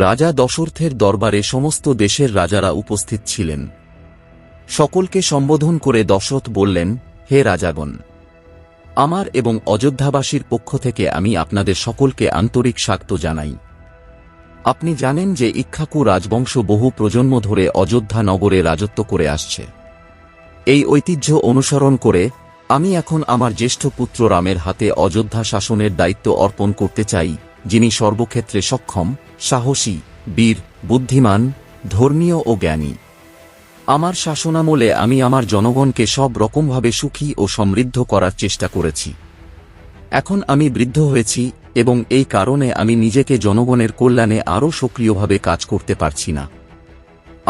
রাজা দশরথের দরবারে সমস্ত দেশের রাজারা উপস্থিত ছিলেন। সকলকে সম্বোধন করে দশরথ বললেন, হে রাজাগণ, আমার এবং অযোধ্যাবাসীর পক্ষ থেকে আমি আপনাদের সকলকে আন্তরিক স্বাগত জানাই। আপনি জানেন যে ইক্ষ্বাকু রাজবংশ বহু প্রজন্ম ধরে অযোধ্যা নগরে রাজত্ব করে আসছে। এই ঐতিহ্য অনুসরণ করে আমি এখন আমার জ্যেষ্ঠ পুত্র রামের হাতে অযোধ্যা শাসনের দায়িত্ব অর্পণ করতে চাই, যিনি সর্বক্ষেত্রে সক্ষম, সাহসী, বীর, বুদ্ধিমান, ধর্মীয় ও জ্ঞানী। আমার শাসনামলে আমি আমার জনগণকে সব রকমভাবে সুখী ও সমৃদ্ধ করার চেষ্টা করেছি। এখন আমি বৃদ্ধ হয়েছি এবং এই কারণে আমি নিজেকে জনগণের কল্যাণে আরও সক্রিয়ভাবে কাজ করতে পারছি না।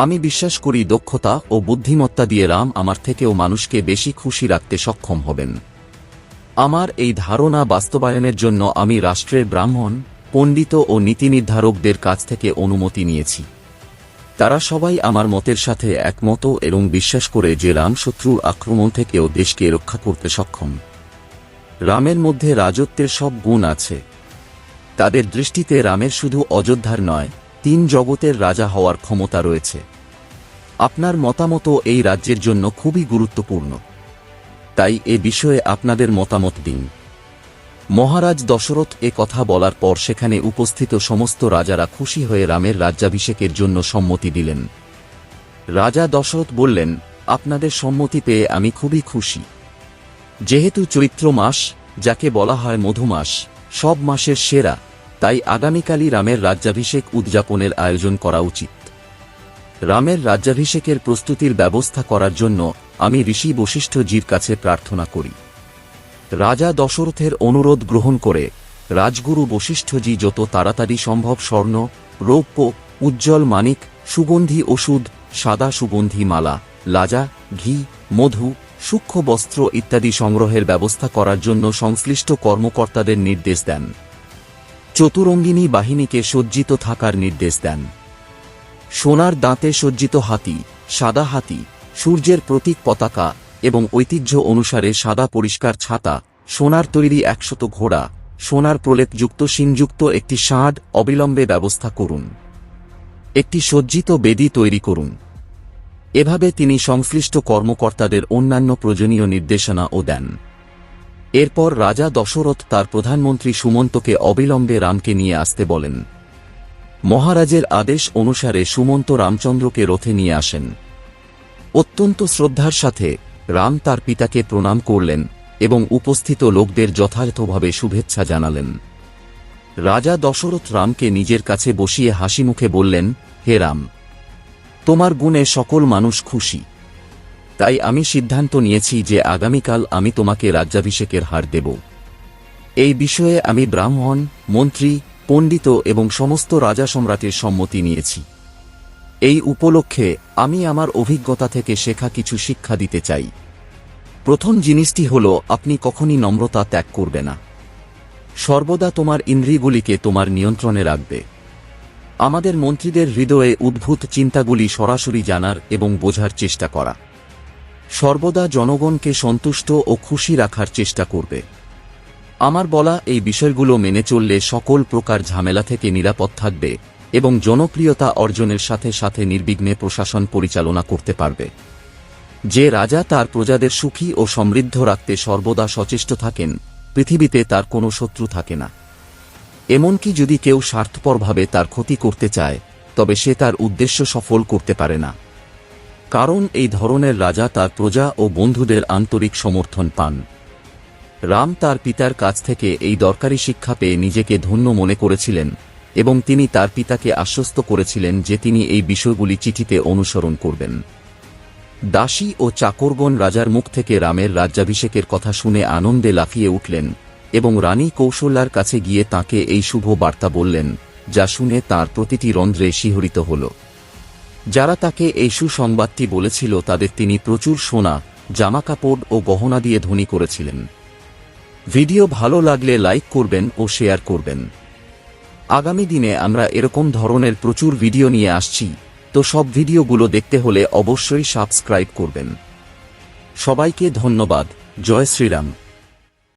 আমি বিশ্বাস করি দক্ষতা ও বুদ্ধিমত্তা দিয়ে রাম আমার থেকেও মানুষকে বেশি খুশি রাখতে সক্ষম হবেন। আমার এই ধারণা বাস্তবায়নের জন্য আমি রাষ্ট্রের ব্রাহ্মণ, পণ্ডিত ও নীতি নির্ধারকদের কাছ থেকে অনুমতি নিয়েছি। তারা সবাই আমার মতের সাথে একমত এবং বিশ্বাস করে যে রাম শত্রুর আক্রমণ থেকেও দেশকে রক্ষা করতে সক্ষম। রামের মধ্যে রাজত্বের সব গুণ আছে। তাদের দৃষ্টিতে রামের শুধু অযোধ্যার নয়, 3 জগতের রাজা হওয়ার ক্ষমতা রয়েছে। আপনার মতামতও এই রাজ্যের জন্য খুবই গুরুত্বপূর্ণ। তাই এ বিষয়ে আপনাদের মতামত দিন। মহারাজ দশরথ এ কথা বলার পর সেখানে উপস্থিত সমস্ত রাজারা খুশি হয়ে রামের রাজ্যাভিষেকের জন্য সম্মতি দিলেন। রাজা দশরথ বললেন, আপনাদের সম্মতি পেয়ে আমি খুবই খুশি। যেহেতু চৈত্র মাস, যাকে বলা হয় মধুমাস, সব মাসের সেরা, তাই আগামীকালই রামের রাজ্যাভিষেক উদযাপনের আয়োজন করা উচিত। রামের রাজ্যাভিষেকের প্রস্তুতির ব্যবস্থা করার জন্য আমি ঋষি বশিষ্ঠজির কাছে প্রার্থনা করি। রাজা দশরথের অনুরোধ গ্রহণ করে রাজগুরু বশিষ্ঠজি যত তাড়াতাড়ি সম্ভব স্বর্ণ, রৌপ্য, উজ্জ্বল মানিক, সুগন্ধি ওষুধ, সাদা সুগন্ধি মালা, লাজা, ঘি, মধু, সূক্ষ্ম বস্ত্র ইত্যাদি সংগ্রহের ব্যবস্থা করার জন্য সংশ্লিষ্ট কর্মকর্তাদের নির্দেশ দেন। চতুরঙ্গিনী বাহিনীকে সজ্জিত থাকার নির্দেশ দেন। সোনার দাঁতে সজ্জিত হাতি, সাদা হাতি, সূর্যের প্রতীক পতাকা এবং ঐতিহ্য অনুসারে সাদা পরিষ্কার ছাতা, সোনার তৈরি 100 ঘোড়া, সোনার প্রলেপযুক্ত শিংযুক্ত একটি ষাঁড় অবিলম্বে ব্যবস্থা করুন। একটি সজ্জিত বেদি তৈরি করুন। এভাবে তিনি সংশ্লিষ্ট কর্মকর্তাদের অন্যান্য প্রয়োজনীয় নির্দেশনাও দেন। এরপর রাজা দশরথ তার প্রধানমন্ত্রী সুমন্তকে অবিলম্বে রামকে নিয়ে আসতে বলেন। মহারাজের আদেশ অনুসারে সুমন্ত রামচন্দ্রকে রথে নিয়ে আসেন। অত্যন্ত শ্রদ্ধার সাথে রাম তার পিতাকে প্রণাম করলেন এবং উপস্থিত লোকদের যথাযথভাবে শুভেচ্ছা জানালেন। রাজা দশরথ রামকে নিজের কাছে বসিয়ে হাসিমুখে বললেন, হে রাম, তোমার গুণে সকল মানুষ খুশি। তাই আমি সিদ্ধান্ত নিয়েছি যে আগামীকাল আমি তোমাকে রাজ্যাভিষেকের হার দেব। এই বিষয়ে আমি ব্রাহ্মণ, মন্ত্রী, পণ্ডিত এবং সমস্ত রাজা সম্রাটের সম্মতি নিয়েছি। এই উপলক্ষে আমি আমার অভিজ্ঞতা থেকে শেখা কিছু শিক্ষা দিতে চাই। প্রথম জিনিসটি হল, আপনি কখনই নম্রতা ত্যাগ করবে না। সর্বদা তোমার ইন্দ্রিয়গুলিকে তোমার নিয়ন্ত্রণে রাখবে। আমাদের মন্ত্রীদের হৃদয়ে উদ্ভূত চিন্তাগুলি সরাসরি জানার এবং বোঝার চেষ্টা করা। সর্বদা জনগণকে সন্তুষ্ট ও খুশি রাখার চেষ্টা করবে। আমার বলা এই বিষয়গুলো মেনে চললে সকল প্রকার ঝামেলা থেকে নিরাপদ থাকবে এবং জনপ্রিয়তা অর্জনের সাথে সাথে নির্বিঘ্নে প্রশাসন পরিচালনা করতে পারবে। যে রাজা তার প্রজাদের সুখী ও সমৃদ্ধ রাখতে সর্বদা সচেষ্ট থাকেন, পৃথিবীতে তার কোনো শত্রু থাকে না। এমনকি যদি কেউ স্বার্থপরভাবে তার ক্ষতি করতে চায়, তবে সে তার উদ্দেশ্য সফল করতে পারে না। কারণ এই ধরনের রাজা তার প্রজা ও বন্ধুদের আন্তরিক সমর্থন পান। রাম তার পিতার কাছ থেকে এই দরকারি শিক্ষা পেয়ে নিজেকে ধন্য মনে করেছিলেন এবং তিনি তার পিতাকে আশ্বস্ত করেছিলেন যে তিনি এই বিষয়গুলি চিঠিতে অনুসরণ করবেন। দাসী ও চাকরগণ রাজার মুখ থেকে রামের রাজ্যাভিষেকের কথা শুনে আনন্দে লাফিয়ে উঠলেন এবং রানী কৌশল্যার কাছে গিয়ে তাঁকে এই শুভ বার্তা বললেন, যা শুনে তাঁর প্রতিটি রন্ধ্রে শিহরিত হল। যারা তাকে এই সুসংবাদটি বলেছিল তাদের তিনি প্রচুর সোনা, জামাকাপড় ও গহনা দিয়ে ধনী করেছিলেন। ভিডিও ভালো লাগলে লাইক করবেন ও শেয়ার করবেন। আগামী দিনে আমরা এরকম ধরনের প্রচুর ভিডিও নিয়ে আসছি, তো সব ভিডিওগুলো দেখতে হলে অবশ্যই সাবস্ক্রাইব করবেন। সবাইকে ধন্যবাদ। জয় শ্রীরাম।